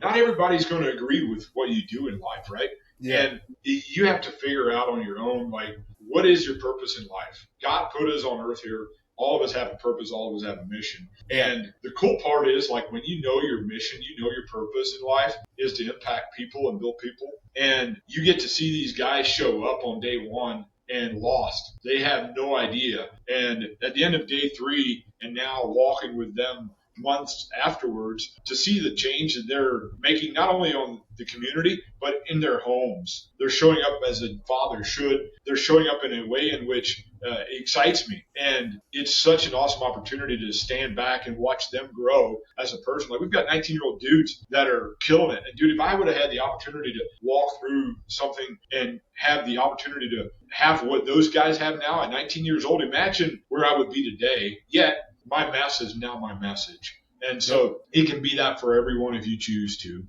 not everybody's going to agree with what you do in life, right? Yeah. And you have to figure out on your own, like, what is your purpose in life? God put us on earth here. All of us have a purpose. All of us have a mission. And the cool part is, like, when you know your mission, you know your purpose in life is to impact people and build people. And you get to see these guys show up on day one and lost. They have no idea. And at the end of day 3, and now walking with them months afterwards, to see the change that they're making, not only on the community, but in their homes. They're showing up as a father should. They're showing up in a way in which excites me. And it's such an awesome opportunity to stand back and watch them grow as a person. Like, we've got 19-year-old dudes that are killing it. And dude, if I would have had the opportunity to walk through something and have the opportunity to have what those guys have now at 19 years old, imagine where I would be today. Yet my mess is now my message. And so it can be that for everyone if you choose to.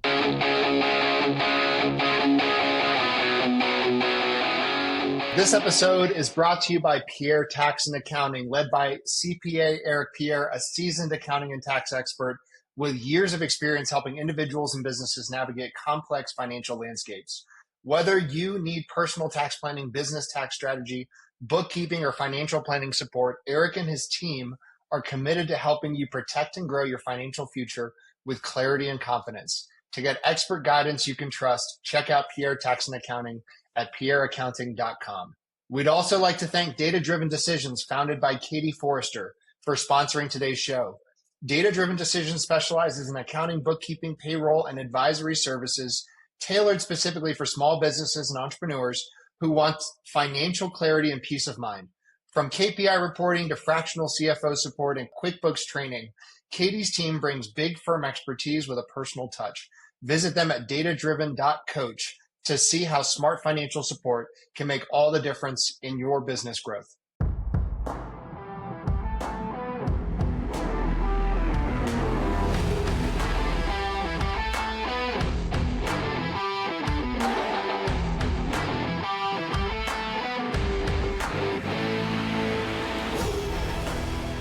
This episode is brought to you by Pierre Tax and Accounting, led by CPA Eric Pierre, a seasoned accounting and tax expert with years of experience helping individuals and businesses navigate complex financial landscapes. Whether you need personal tax planning, business tax strategy, bookkeeping, or financial planning support, Eric and his team are committed to helping you protect and grow your financial future with clarity and confidence. To get expert guidance you can trust, check out Pierre Tax and Accounting at pierreaccounting.com. We'd also like to thank Data Driven Decisions, founded by Katie Forrester, for sponsoring today's show. Data Driven Decisions specializes in accounting, bookkeeping, payroll, and advisory services tailored specifically for small businesses and entrepreneurs who want financial clarity and peace of mind. From KPI reporting to fractional CFO support and QuickBooks training, Katie's team brings big firm expertise with a personal touch. Visit them at datadriven.coach to see how smart financial support can make all the difference in your business growth.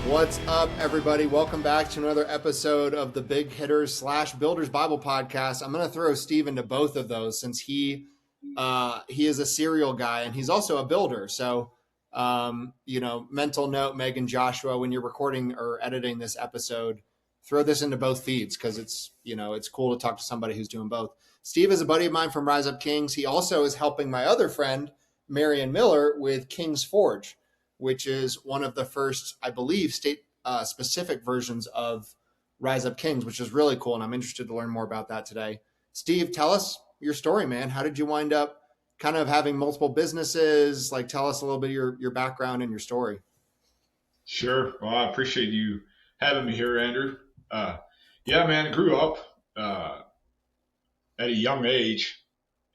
What's up, everybody? Welcome back to another episode of the Big Hitters / Builders Bible Podcast. I'm going to throw Steve into both of those since he is a serial guy and he's also a builder. So, mental note, Megan, Joshua, when you're recording or editing this episode, throw this into both feeds because it's cool to talk to somebody who's doing both. Steve is a buddy of mine from Rise Up Kings. He also is helping my other friend, Marion Miller, with King's Forge, which is one of the first, I believe, state-specific versions of Rise Up Kings, which is really cool, and I'm interested to learn more about that today. Steve, tell us your story, man. How did you wind up kind of having multiple businesses? Like, tell us a little bit of your background and your story. Sure. Well, I appreciate you having me here, Andrew. Yeah, man, I grew up at a young age,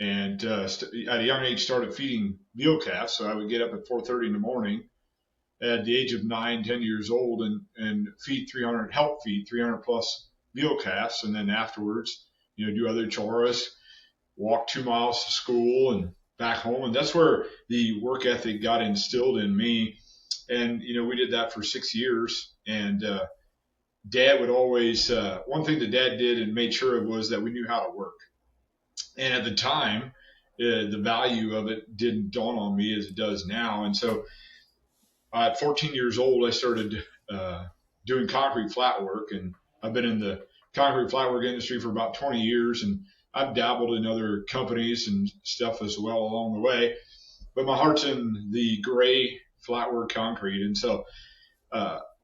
and at a young age started feeding meal calves. So I would get up at 4:30 in the morning at the age of 9, 10 years old and help feed 300 plus meal calves. And then afterwards, do other chores, walk 2 miles to school and back home. And that's where the work ethic got instilled in me. And, we did that for 6 years. And Dad would always, one thing that Dad did and made sure of was that we knew how to work. And at the time, the value of it didn't dawn on me as it does now. And so at 14 years old, I started doing concrete flat work. And I've been in the concrete flat work industry for about 20 years. And I've dabbled in other companies and stuff as well along the way. But my heart's in the gray flat work concrete. And so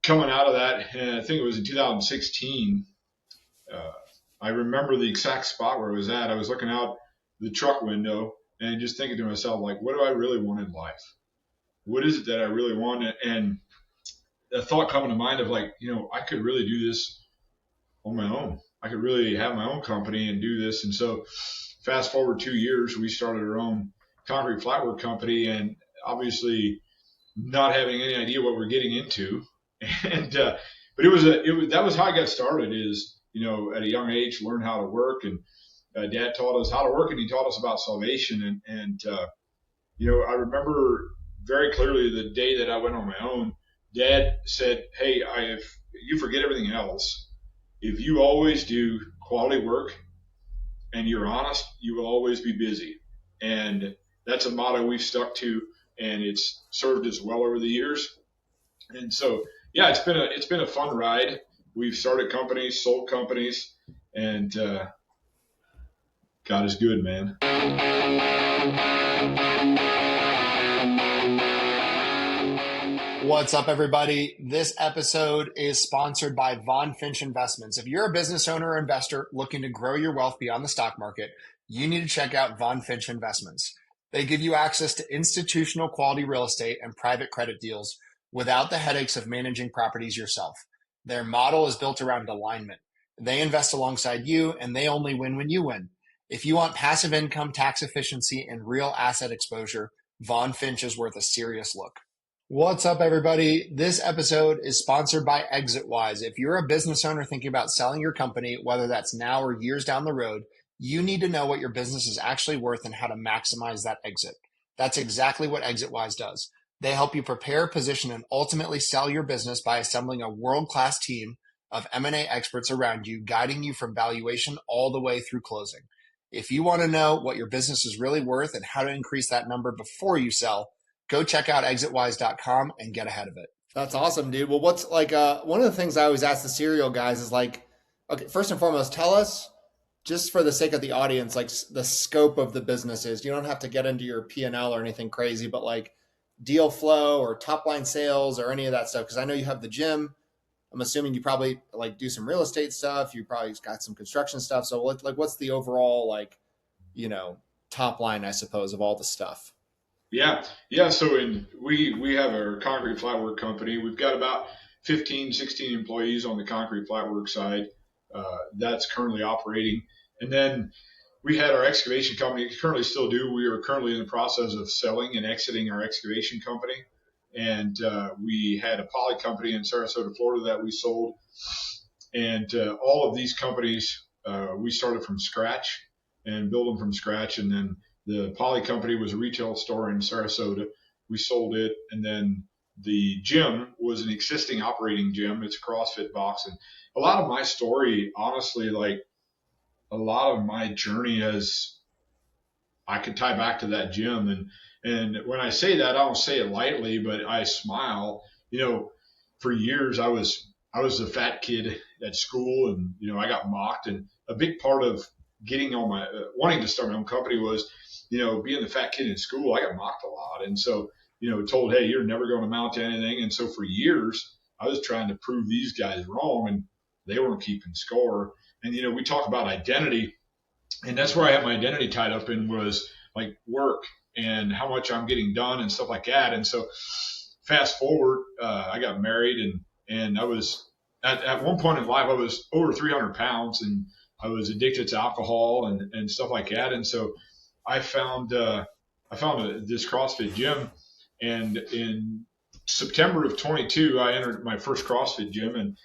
coming out of that, I think it was in 2016, I remember the exact spot where I was at. I was looking out the truck window and just thinking to myself, like, what do I really want in life? What is it that I really want? And a thought coming to mind of like, I could really do this on my own. I could really have my own company and do this. And so fast forward 2 years, we started our own concrete flatwork company, and obviously not having any idea what we're getting into. And, but that was how I got started is, at a young age, learn how to work. And Dad taught us how to work, and he taught us about salvation. And I remember very clearly the day that I went on my own, Dad said, hey, if you forget everything else, if you always do quality work and you're honest, you will always be busy. And that's a motto we've stuck to, and it's served us well over the years. And so, yeah, it's been a fun ride. We've started companies, sold companies, and God is good, man. What's up, everybody? This episode is sponsored by Von Finch Investments. If you're a business owner or investor looking to grow your wealth beyond the stock market, you need to check out Von Finch Investments. They give you access to institutional quality real estate and private credit deals without the headaches of managing properties yourself. Their model is built around alignment. They invest alongside you, and they only win when you win. If you want passive income, tax efficiency, and real asset exposure, Von Finch is worth a serious look. What's up, everybody? This episode is sponsored by ExitWise. If you're a business owner thinking about selling your company, whether that's now or years down the road, you need to know what your business is actually worth and how to maximize that exit. That's exactly what ExitWise does. They help you prepare, position, and ultimately sell your business by assembling a world-class team of M&A experts around you, guiding you from valuation all the way through closing. If you want to know what your business is really worth and how to increase that number before you sell, go check out exitwise.com and get ahead of it. That's awesome, dude. Well, what's like one of the things I always ask the serial guys is like, okay, first and foremost, tell us, just for the sake of the audience, like the scope of the business is. You don't have to get into your P&L or anything crazy, but like deal flow or top line sales or any of that stuff. Because I know you have the gym. I'm assuming you probably like do some real estate stuff. You probably got some construction stuff. So like, what's the overall like, top line, I suppose, of all the stuff? Yeah. So we have a concrete flatwork company. We've got about 15, 16 employees on the concrete flatwork side. That's currently operating. And then we had our excavation company, currently still do. We are currently in the process of selling and exiting our excavation company. And we had a poly company in Sarasota, Florida that we sold. And all of these companies, we started from scratch and built them from scratch. And then the poly company was a retail store in Sarasota. We sold it. And then the gym was an existing operating gym. It's a CrossFit box. And a lot of my story, honestly, like a lot of my journey I could tie back to that gym. And when I say that, I don't say it lightly, but I smile. For years I was a fat kid at school, and I got mocked. And a big part of getting on my wanting to start my own company was, being the fat kid in school. I got mocked a lot, and so told, hey, you're never going to amount to anything. And so for years I was trying to prove these guys wrong, and they weren't keeping score. And we talk about identity, and that's where I had my identity tied up in, was like work and how much I'm getting done and stuff like that. And so fast forward, I got married, and I was at one point in life, I was over 300 pounds, and I was addicted to alcohol and stuff like that. And so I found this CrossFit gym, and in September of 22, I entered my first CrossFit gym, and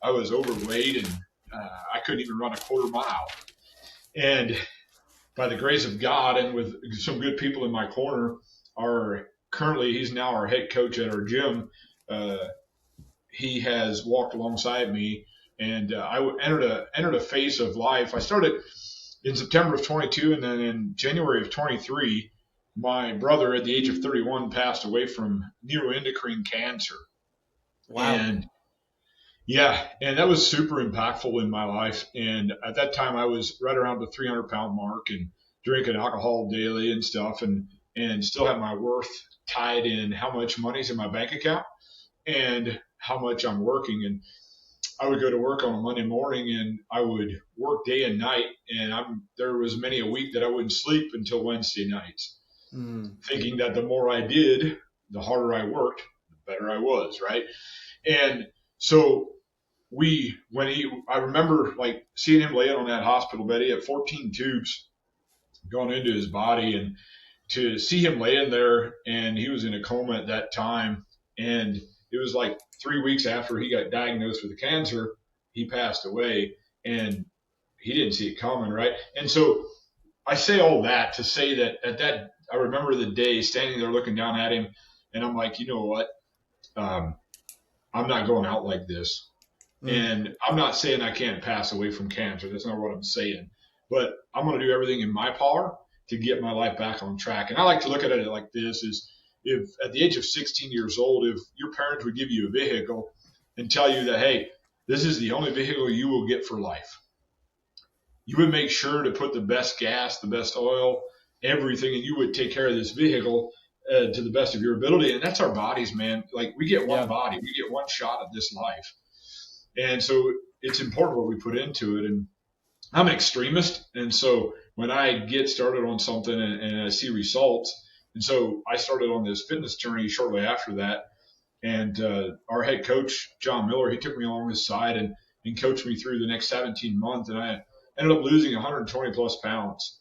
I was overweight, and I couldn't even run a quarter mile. And by the grace of God, and with some good people in my corner, he's now our head coach at our gym. He has walked alongside me, and I entered a phase of life. I started in September of 22, and then in January of 23, my brother at the age of 31 passed away from neuroendocrine cancer. Wow. And that was super impactful in my life. And at that time, I was right around the 300-pound mark and drinking alcohol daily and stuff, and still have my worth tied in how much money's in my bank account and how much I'm working. And I would go to work on a Monday morning, and I would work day and night. And there was many a week that I wouldn't sleep until Wednesday nights, thinking that the more I did, the harder I worked, the better I was, right? And so I remember like seeing him laying on that hospital bed. He had 14 tubes going into his body, and to see him laying there, and he was in a coma at that time. And it was like 3 weeks after he got diagnosed with the cancer, he passed away, and he didn't see it coming, right? And so I say all that to say that I remember the day standing there looking down at him, and I'm like, you know what? I'm not going out like this. And I'm not saying I can't pass away from cancer. That's not what I'm saying. but I'm going to do everything in my power to get my life back on track. And I like to look at it like this: is if at the age of 16 years old, if your parents would give you a vehicle and tell you that, hey, this is the only vehicle you will get for life, you would make sure to put the best gas, the best oil, everything, and you would take care of this vehicle to the best of your ability. And that's our bodies, man. Like, we get one body, we get one shot at this life. And so it's important what we put into it. And I'm an extremist. And so when I get started on something and I see results, and so I started on this fitness journey shortly after that. And our head coach, John Miller, he took me along his side and coached me through the next 17 months. And I ended up losing 120 plus pounds.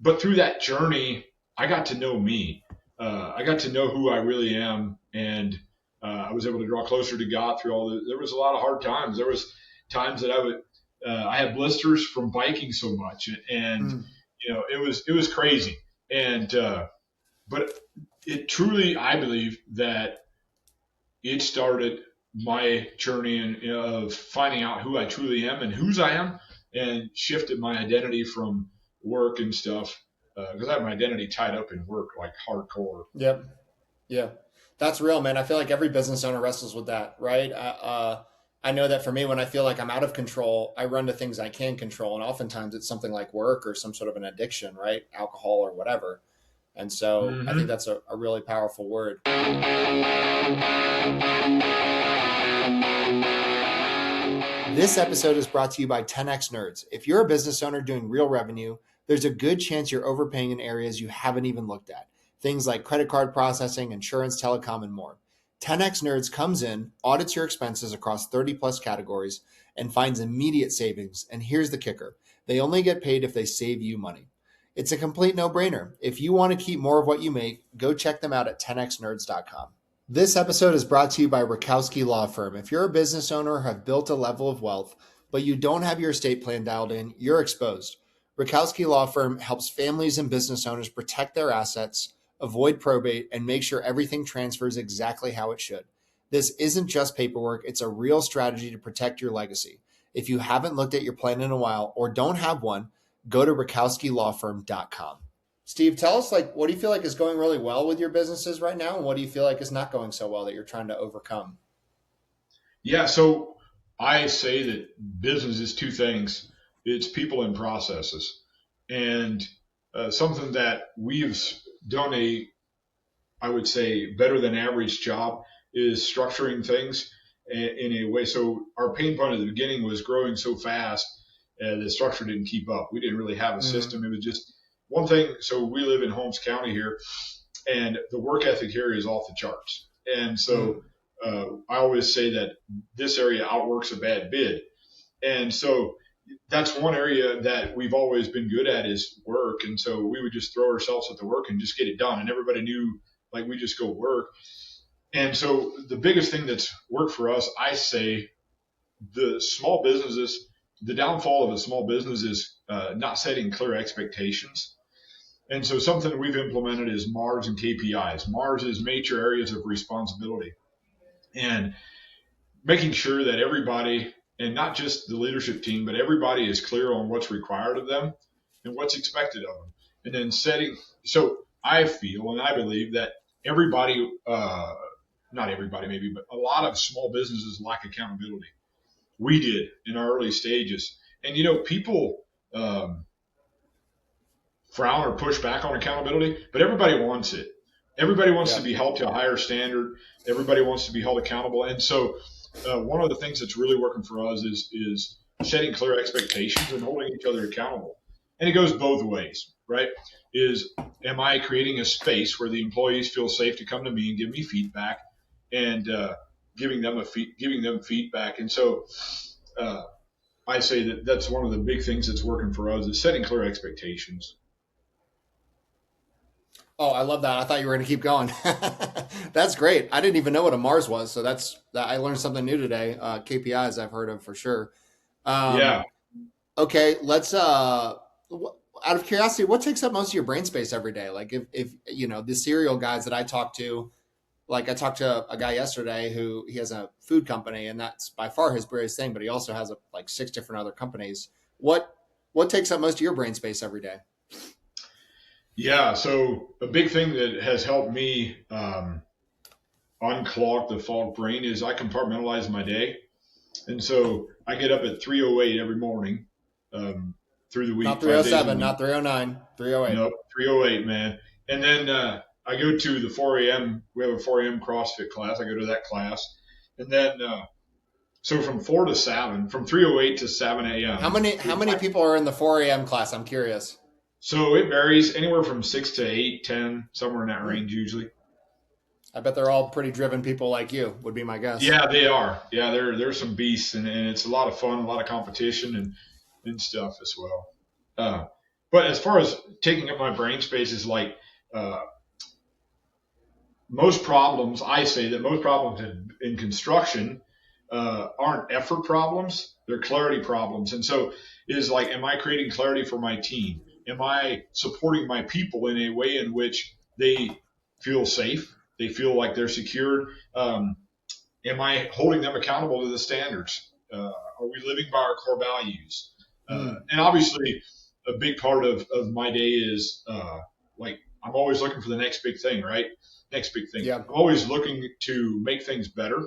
But through that journey, I got to know me. I got to know who I really am. And I was able to draw closer to God through all there was a lot of hard times. There was times that I had blisters from biking so much. And, it was crazy. And, but it truly, I believe that it started my journey of finding out who I truly am and whose I am, and shifted my identity from work and stuff, because I have my identity tied up in work, like hardcore. Yep. Yeah. That's real, man. I feel like every business owner wrestles with that, right? I know that for me, when I feel like I'm out of control, I run to things I can control. And oftentimes it's something like work or some sort of an addiction, right? Alcohol or whatever. And so I think that's a really powerful word. This episode is brought to you by 10X Nerds. If you're a business owner doing real revenue, there's a good chance you're overpaying in areas you haven't even looked at. Things like credit card processing, insurance, telecom, and more. 10X Nerds comes in, audits your expenses across 30 plus categories, and finds immediate savings. And here's the kicker: they only get paid if they save you money. It's a complete no-brainer. If you want to keep more of what you make, go check them out at 10xnerds.com. This episode is brought to you by Rakowski Law Firm. If you're a business owner or have built a level of wealth, but you don't have your estate plan dialed in, you're exposed. Rakowski Law Firm helps families and business owners protect their assets, avoid probate, and make sure everything transfers exactly how it should. This isn't just paperwork. It's a real strategy to protect your legacy. If you haven't looked at your plan in a while or don't have one, go to rakowskilawfirm.com. Steve, tell us, what do you feel like is going really well with your businesses right now? And what do you feel like is not going so well that you're trying to overcome? Yeah. So I say that business is two things. It's people and processes. And something that we've done I would say, better than average job is structuring things in a way. So our pain point at the beginning was growing so fast, the structure didn't keep up. We didn't really have a system. It was just one thing. So we live in Holmes County here, and the work ethic here is off the charts. And so I always say that this area outworks a bad bid. And so that's one area that we've always been good at is work. And so we would just throw ourselves at the work and just get it done. And everybody knew, we just go work. And so the biggest thing that's worked for us, I say, the small businesses, the downfall of a small business is not setting clear expectations. And so something we've implemented is MARS and KPIs. MARS is major areas of responsibility, and making sure that everybody, and not just the leadership team, but everybody is clear on what's required of them and what's expected of them. And then so I feel and I believe that everybody, not everybody maybe, but a lot of small businesses lack accountability. We did in our early stages. And, people frown or push back on accountability, but everybody wants it. Everybody wants to be held to a higher standard. Everybody wants to be held accountable. And so one of the things that's really working for us is setting clear expectations and holding each other accountable. And it goes both ways, right? Am I creating a space where the employees feel safe to come to me and give me feedback, and giving them feedback? And so I say that that's one of the big things that's working for us is setting clear expectations. Oh, I love that. I thought you were going to keep going. That's great. I didn't even know what a MARS was. So I learned something new today. KPIs I've heard of for sure. Yeah. Okay. Let's, out of curiosity, what takes up most of your brain space every day? Like if the cereal guys that I talk to, I talked to a guy yesterday he has a food company, and that's by far his greatest thing, but he also has 6 different other companies. What what takes up most of your brain space every day? Yeah, so a big thing that has helped me unclog the fog brain is I compartmentalize my day. And so I get up at 3:08 every morning through the Not week, 307, not 309, 308. Nope, 3:08, man. And then I go to the 4 a.m. We have a 4 a.m. CrossFit class. I go to that class. And then so from 4 to 7, from 3:08 to 7 a.m. How many people are in the 4 a.m. class? I'm curious. So it varies anywhere from 6 to 8, 10, somewhere in that range usually. I bet they're all pretty driven people like you, would be my guess. Yeah, they are. Yeah, they're some beasts, and it's a lot of fun, a lot of competition and stuff as well. But as far as taking up my brain space is like most problems, I say that most problems in construction aren't effort problems, they're clarity problems. And so is like, am I creating clarity for my team? Am I supporting my people in a way in which they feel safe? They feel like they're secured? Am I holding them accountable to the standards? Are we living by our core values? And obviously, a big part of my day is like I'm always looking for the next big thing, right? Next big thing. Yeah. I'm always looking to make things better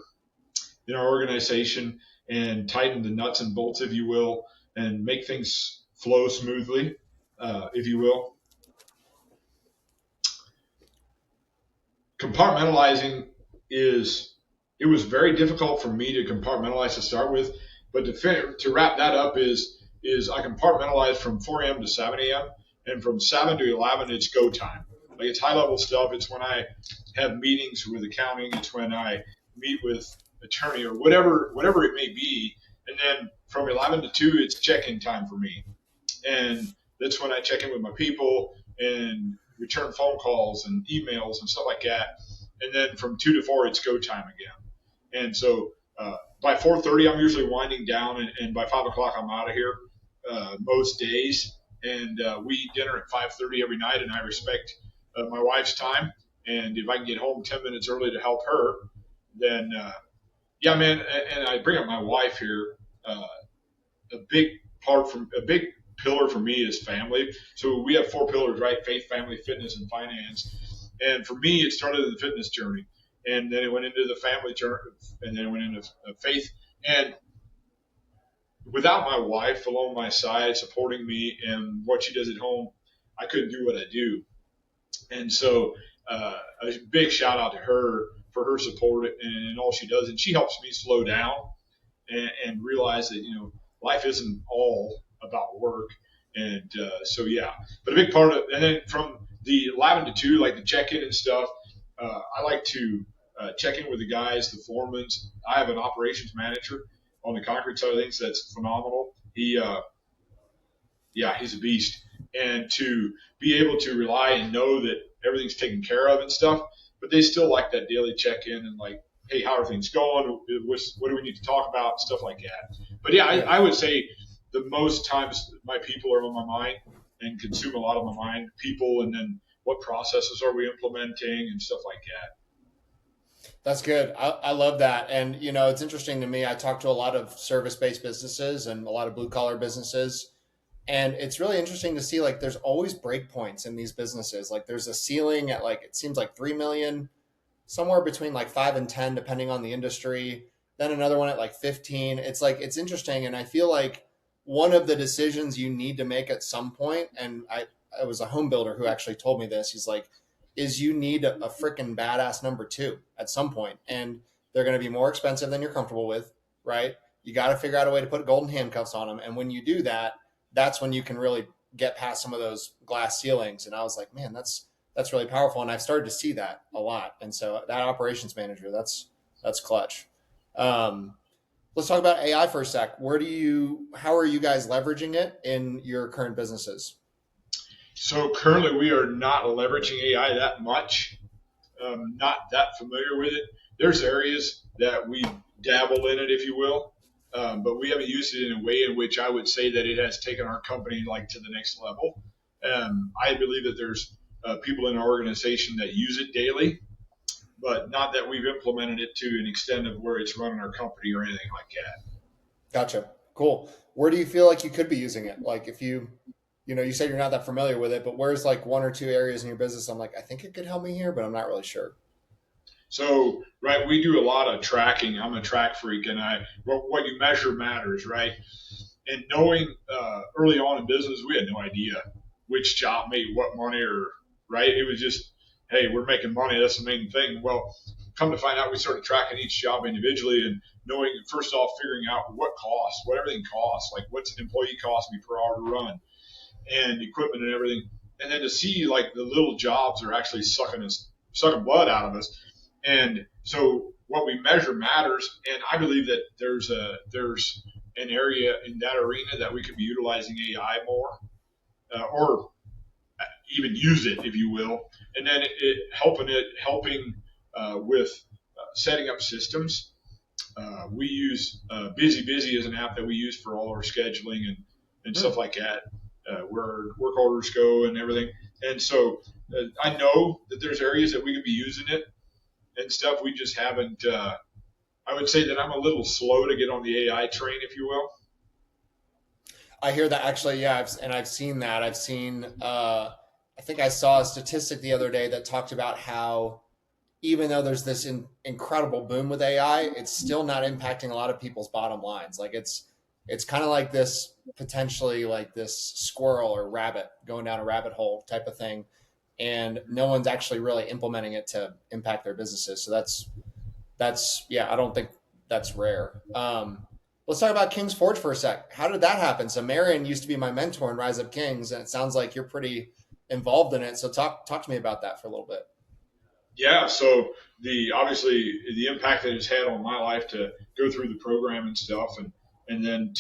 in our organization and tighten the nuts and bolts, if you will, and make things flow smoothly, if you will. Compartmentalizing it was very difficult for me to compartmentalize to start with, but to wrap that up is I compartmentalize from 4 a.m. to 7 a.m. and from 7 to 11 it's go time. Like it's high level stuff. It's when I have meetings with accounting. It's when I meet with attorney or whatever it may be. And then from 11 to 2 it's check-in time for me, and that's when I check in with my people and return phone calls and emails and stuff like that. And then from 2 to 4 it's go time again. And so by 4:30 I'm usually winding down, and by 5 o'clock I'm out of here most days. And we eat dinner at 5:30 every night, and I respect my wife's time. And if I can get home 10 minutes early to help her, then yeah, man. And I bring up my wife here. A big pillar for me is family. So we have 4 pillars, right? Faith, family, fitness, and finance. And for me, it started in the fitness journey, and then it went into the family journey, and then it went into faith. And without my wife along my side, supporting me and what she does at home, I couldn't do what I do. And so a big shout out to her for her support and all she does. And she helps me slow down and realize that, life isn't all about work. And so, yeah, but a big part of, and then from the 11 to 2, like the check-in and stuff, I like to check in with the guys, the foremen. I have an operations manager on the concrete side of things that's phenomenal. He's a beast. And to be able to rely and know that everything's taken care of and stuff, but they still like that daily check-in and like, hey, how are things going? What do we need to talk about? Stuff like that. But yeah, I would say the most times my people are on my mind and consume a lot of my mind, people, and then what processes are we implementing and stuff like that. That's good. I love that. And, it's interesting to me. I talk to a lot of service-based businesses and a lot of blue-collar businesses. And it's really interesting to see, like, there's always breakpoints in these businesses. Like, there's a ceiling at, like, it seems like 3 million, somewhere between like 5 and 10, depending on the industry. Then another one at like 15. It's like, it's interesting. And I feel like one of the decisions you need to make at some point, and I was a home builder who actually told me this. He's like, is you need a freaking badass number 2 at some point. And they're going to be more expensive than you're comfortable with, right? You got to figure out a way to put golden handcuffs on them. And when you do that, that's when you can really get past some of those glass ceilings. And I was like, man, that's really powerful. And I've started to see that a lot. And so that operations manager, that's clutch. Let's talk about AI for a sec. How are you guys leveraging it in your current businesses? So currently we are not leveraging AI that much. Not that familiar with it. There's areas that we dabble in it, if you will. But we haven't used it in a way in which I would say that it has taken our company like to the next level. I believe that there's people in our organization that use it daily, but not that we've implemented it to an extent of where it's running our company or anything like that. Gotcha. Cool. where do you feel like you could be using it? Like if you said you're not that familiar with it, but where's like one or two areas in your business I'm like, I think it could help me here, but I'm not really sure. So, right, we do a lot of tracking. I'm a track freak, and what you measure matters, right? And knowing early on in business, we had no idea which job made what money, or right. It was just, hey, we're making money. That's the main thing. Well, come to find out, we started tracking each job individually and knowing, first off, figuring out what everything costs, like what's an employee cost me per hour to run, and equipment and everything, and then to see like the little jobs are actually sucking blood out of us. And so what we measure matters, and I believe that there's an area in that arena that we could be utilizing AI more, or even use it, if you will, and then helping with setting up systems. We use Busy as an app that we use for all our scheduling and stuff like that, where work orders go and everything. And so I know that there's areas that we could be using it and stuff. We just haven't. I would say that I'm a little slow to get on the AI train, if you will. I hear that actually, yeah, I've seen that. I think I saw a statistic the other day that talked about how even though there's this incredible boom with AI, it's still not impacting a lot of people's bottom lines. Like it's kind of like this potentially like this squirrel or rabbit going down a rabbit hole type of thing, and no one's actually really implementing it to impact their businesses. So that's yeah, I don't think that's rare. Let's talk about King's Forge for a sec. How did that happen? So Marion used to be my mentor in Rise Up Kings, and it sounds like you're pretty involved in it. So talk to me about that for a little bit. Yeah, so obviously the impact that it's had on my life to go through the program and stuff, and then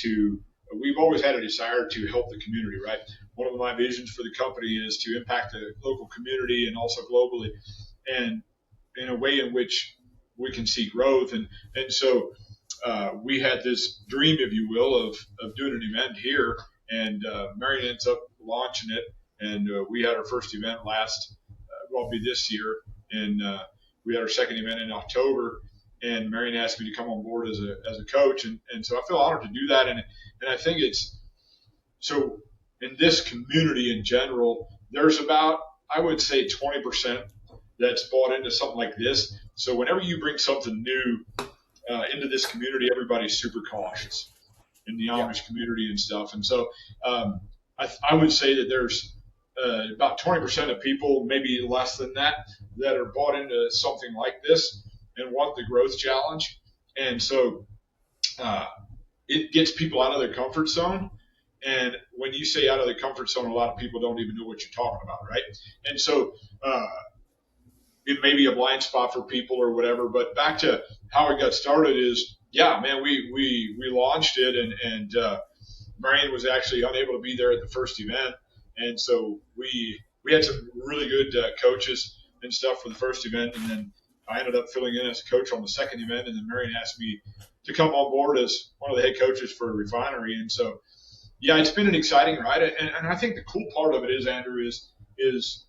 we've always had a desire to help the community, right? One of my visions for the company is to impact the local community and also globally, and in a way in which we can see growth. And so we had this dream, if you will, of doing an event here, and Marion ends up launching it, and we had our first event be this year, and we had our second event in October, and Marion asked me to come on board as a coach, and so I feel honored to do that, and I think it's so in this community in general, there's about, I would say, 20% that's bought into something like this. So whenever you bring something new into this community, everybody's super cautious in the Amish community and stuff. And so I would say that there's about 20% of people, maybe less than that are bought into something like this and want the growth challenge. And so it gets people out of their comfort zone. And when you say out of the comfort zone, a lot of people don't even know what you're talking about, right? And so it may be a blind spot for people or whatever. But back to how it got started is, yeah, man, we launched it, and Marion was actually unable to be there at the first event. And so we had some really good coaches and stuff for the first event, and then I ended up filling in as a coach on the second event, and then Marion asked me to come on board as one of the head coaches for a refinery. And so, yeah, it's been an exciting ride, and I think the cool part of it is, Andrew, is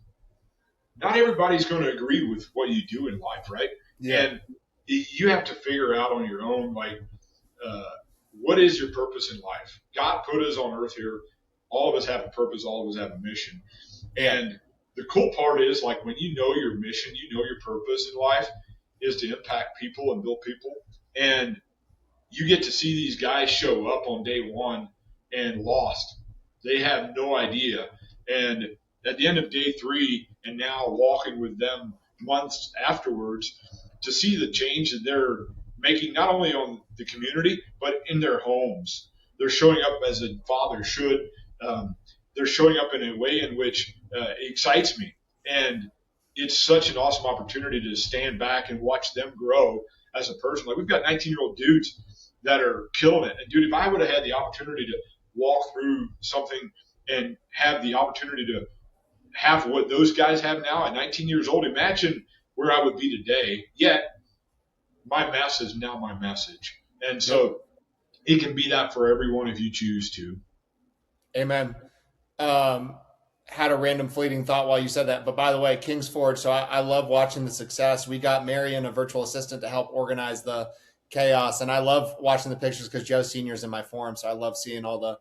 not everybody's going to agree with what you do in life, right? Yeah. And you have to figure out on your own, like, what is your purpose in life? God put us on earth here. All of us have a purpose. All of us have a mission. And the cool part is, like, when you know your mission, you know your purpose in life is to impact people and build people. And you get to see these guys show up on day one and lost. They have no idea. And at the end of day 3, and now walking with them months afterwards, to see the change that they're making, not only on the community, but in their homes. They're showing up as a father should. They're showing up in a way in which excites me. And it's such an awesome opportunity to stand back and watch them grow as a person. Like, we've got 19-year-old dudes that are killing it. And, dude, if I would have had the opportunity to walk through something and have the opportunity to have what those guys have now at 19 years old, imagine where I would be today. Yet my mess is now my message. And so it can be that for everyone if you choose to. Amen. Had a random fleeting thought while you said that, but by the way, King's Forge. So I love watching the success. We got Marion, a virtual assistant, to help organize the chaos. And I love watching the pictures because Joe Senior's in my forum. So I love seeing all the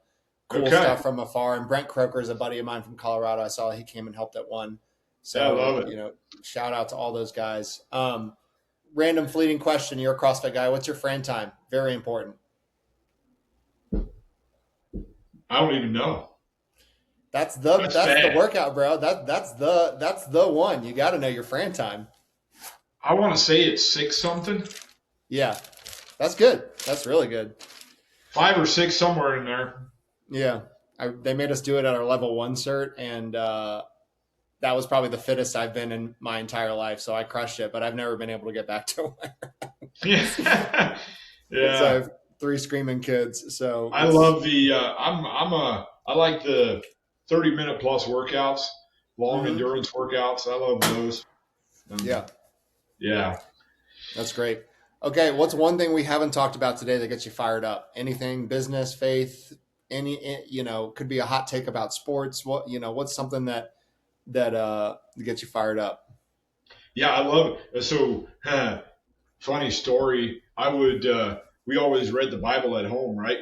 cool Okay. stuff from afar. And Brent Croker is a buddy of mine from Colorado. I saw he came and helped at one. So, Yeah, I love it. you know, shout out to all those guys. Random fleeting question. You're a CrossFit guy. What's your Fran time? Very important. I don't even know. That's the bad. workout, bro. That's the one. You got to know your Fran time. I want to say it's 6 something. Yeah, that's good. That's really good. 5 or 6, somewhere in there. Yeah, they made us do it at our level 1 cert, and that was probably the fittest I've been in my entire life. So I crushed it, but I've never been able to get back to one. Yeah. So I have 3 screaming kids. So I love the I like the 30-minute plus workouts, long endurance workouts. I love those. Yeah. That's great. Okay, what's one thing we haven't talked about today that gets you fired up? Anything, business, faith, could be a hot take about sports. What's something that gets you fired up? Yeah, I love it. So, funny story. We always read the Bible at home, right?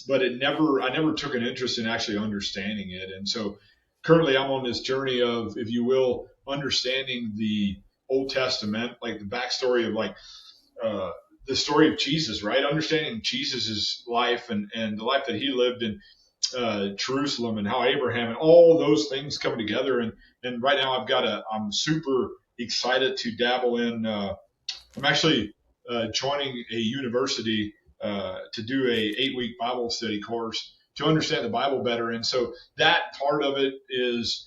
But I never took an interest in actually understanding it. And so currently I'm on this journey of, if you will, understanding the Old Testament, like the backstory of the story of Jesus, right? Understanding Jesus's life and the life that he lived in Jerusalem, and how Abraham and all those things come together. And right now I'm super excited to dabble in, I'm actually joining a university to do a 8-week Bible study course to understand the Bible better. And so that part of it is,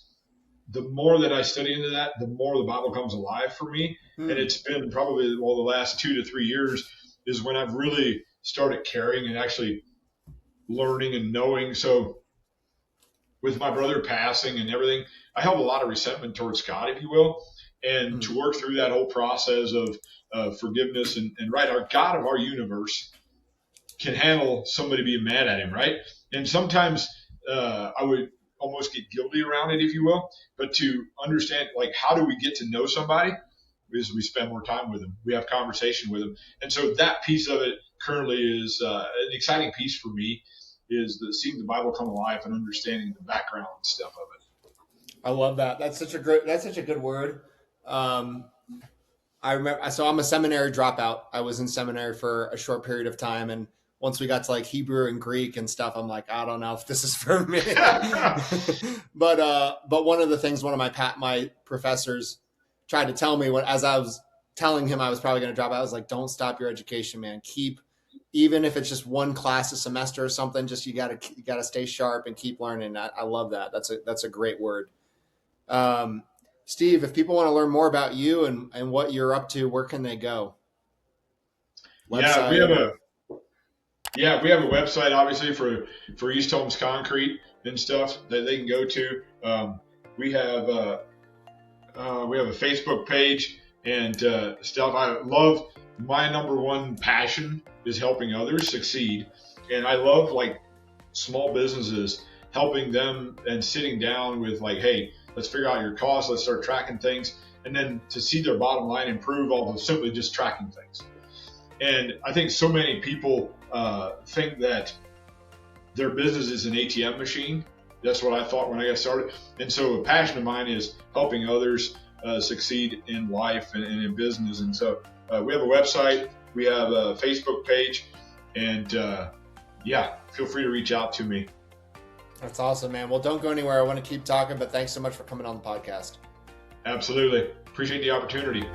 the more that I study into that, the more the Bible comes alive for me. And it's been probably, the last 2 to 3 years is when I've really started caring and actually learning and knowing. So with my brother passing and everything, I held a lot of resentment towards God, if you will. And to work through that whole process of forgiveness and right, our God of our universe can handle somebody being mad at him, right? And sometimes I would almost get guilty around it, if you will. But to understand, how do we get to know somebody? Is we spend more time with them. We have conversation with them. And so that piece of it currently is an exciting piece for me, is seeing the Bible come alive and understanding the background and stuff of it. I love that. That's such a good word. I remember, so I'm a seminary dropout. I was in seminary for a short period of time. And once we got to Hebrew and Greek and stuff, I'm like, I don't know if this is for me. But one of the things, one of my professors tried to tell me, as I was telling him I was probably going to drop out, I was like, don't stop your education, man. Even if it's just one class a semester or something, just you gotta stay sharp and keep learning. I love that. That's a great word. Steve, if people want to learn more about you and what you're up to, where can they go? Website. We have a website, obviously, for East Holmes Concrete and stuff that they can go to. We have a Facebook page and stuff. I love, my number one passion is helping others succeed, and I love small businesses, helping them and sitting down with hey, let's figure out your costs, let's start tracking things, and then to see their bottom line improve off of simply just tracking things. And I think so many people think that their business is an ATM machine. That's what I thought when I got started. And so a passion of mine is helping others succeed in life and in business. And so we have a website, we have a Facebook page, and feel free to reach out to me. That's awesome, man. Well, don't go anywhere. I want to keep talking, but thanks so much for coming on the podcast. Absolutely. Appreciate the opportunity.